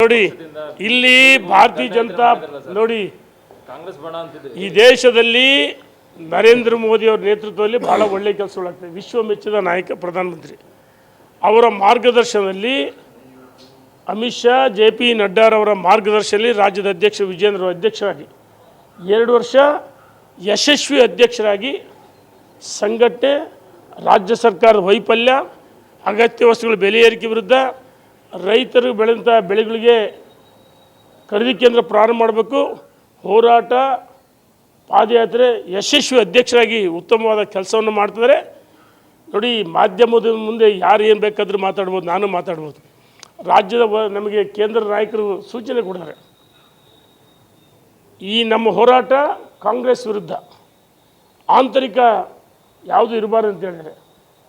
ನೋಡಿ ಇಲ್ಲಿ ಭಾರತೀಯ ಜನತಾ ನೋಡಿ ಈ ದೇಶದಲ್ಲಿ ನರೇಂದ್ರ ಮೋದಿ ಅವರ ನೇತೃತ್ವದಲ್ಲಿ ಬಹಳ ಒಳ್ಳೆಯ ಕೆಲಸಗಳಾಗ್ತದೆ. ವಿಶ್ವ ಮೆಚ್ಚಿದ ನಾಯಕ ಪ್ರಧಾನಮಂತ್ರಿ ಅವರ ಮಾರ್ಗದರ್ಶನದಲ್ಲಿ ಅಮಿತ್ ಶಾ JP ನಡ್ಡಾರವರ ಮಾರ್ಗದರ್ಶನದಲ್ಲಿ ರಾಜ್ಯದ ಅಧ್ಯಕ್ಷ ವಿಜೇಂದ್ರ ಅಧ್ಯಕ್ಷರಾಗಿ 2 ವರ್ಷ ಯಶಸ್ವಿ ಅಧ್ಯಕ್ಷರಾಗಿ ಸಂಘಟನೆ, ರಾಜ್ಯ ಸರ್ಕಾರದ ವೈಫಲ್ಯ, ಅಗತ್ಯ ವಸ್ತುಗಳ ಬೆಲೆ ಏರಿಕೆ ವಿರುದ್ಧ ರೈತರು ಬೆಳೆದಂಥ ಬೆಳೆಗಳಿಗೆ ಖರೀದಿ ಕೇಂದ್ರ ಪ್ರಾರಂಭ ಮಾಡಬೇಕು, ಹೋರಾಟ, ಪಾದಯಾತ್ರೆ, ಯಶಸ್ವಿ ಅಧ್ಯಕ್ಷರಾಗಿ ಉತ್ತಮವಾದ ಕೆಲಸವನ್ನು ಮಾಡ್ತಿದ್ದಾರೆ. ನೋಡಿ, ಮಾಧ್ಯಮದ ಮುಂದೆ ಯಾರು ಏನು ಬೇಕಾದರೂ ಮಾತಾಡ್ಬೋದು, ನಾನು ಮಾತಾಡ್ಬೋದು. ರಾಜ್ಯದ ನಮಗೆ ಕೇಂದ್ರ ನಾಯಕರು ಸೂಚನೆ ಕೊಡ್ತಾರೆ. ಈ ನಮ್ಮ ಹೋರಾಟ ಕಾಂಗ್ರೆಸ್ ವಿರುದ್ಧ ಆಂತರಿಕ ಯಾವುದು ಇರಬಾರ್ದು ಅಂತ ಹೇಳಿದರೆ,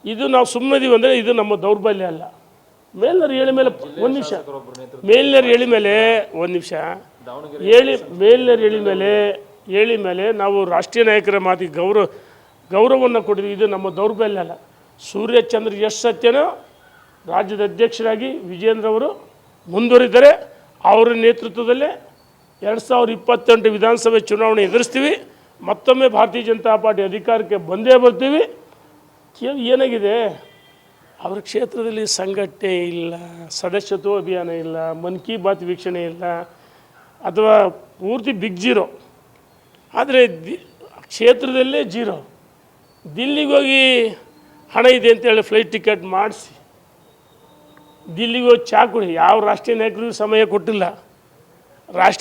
ಇದು ನಾವು ಸುಮ್ಮನಿದ್ದೀವಿ ಅಂದರೆ ಇದು ನಮ್ಮ ದೌರ್ಬಲ್ಯ ಅಲ್ಲ. ಮೇಲ್ನರು ಹೇಳಿ ಮೇಲೆ ಒಂದು ನಿಮಿಷ, ಮೇಲ್ನರು ಹೇಳಿ ಮೇಲೆ ಒಂದು ನಿಮಿಷ ಮೇಲ್ನರು ಹೇಳಿ ಮೇಲೆ ನಾವು ರಾಷ್ಟ್ರೀಯ ನಾಯಕರ ಮಾತಿಗೆ ಗೌರವವನ್ನು ಕೊಟ್ಟಿದ್ದೀವಿ. ಇದು ನಮ್ಮ ದೌರ್ಬಲ್ಯ ಅಲ್ಲ. ಸೂರ್ಯಚಂದ್ರ ಎಷ್ಟು ಸತ್ಯನೋ ರಾಜ್ಯದ ಅಧ್ಯಕ್ಷರಾಗಿ ವಿಜೇಂದ್ರ ಅವರು ಮುಂದುವರಿದರೆ ಅವರ ನೇತೃತ್ವದಲ್ಲೇ 2028 ವಿಧಾನಸಭೆ ಚುನಾವಣೆ ಎದುರಿಸ್ತೀವಿ. ಮತ್ತೊಮ್ಮೆ ಭಾರತೀಯ ಜನತಾ ಪಾರ್ಟಿ ಅಧಿಕಾರಕ್ಕೆ ಬಂದೇ ಬರ್ತೀವಿ. ಏನಾಗಿದೆ, ಅವರ ಕ್ಷೇತ್ರದಲ್ಲಿ ಸಂಘಟನೆ ಇಲ್ಲ, ಸದಸ್ಯತ್ವ ಅಭಿಯಾನ ಇಲ್ಲ, ಮನ್ ಕಿ ಬಾತ್ ವೀಕ್ಷಣೆ ಇಲ್ಲ, ಅಥವಾ ಪೂರ್ತಿ ಬಿಗ್ ಜೀರೋ. ಆದರೆ ಕ್ಷೇತ್ರದಲ್ಲೇ ಜೀರೋ. ದಿಲ್ಲಿಗೆ ಹೋಗಿ ಹಣ ಇದೆ ಅಂತೇಳಿ ಫ್ಲೈಟ್ ಟಿಕೆಟ್ ಮಾಡಿಸಿ ದಿಲ್ಲಿಗೆ ಹೋಗಿ ಚಾ ಕುಡಿ ಯಾವ ರಾಷ್ಟ್ರೀಯ ನಾಯಕರಿಗೂ ಸಮಯ ಕೊಟ್ಟಿಲ್ಲ.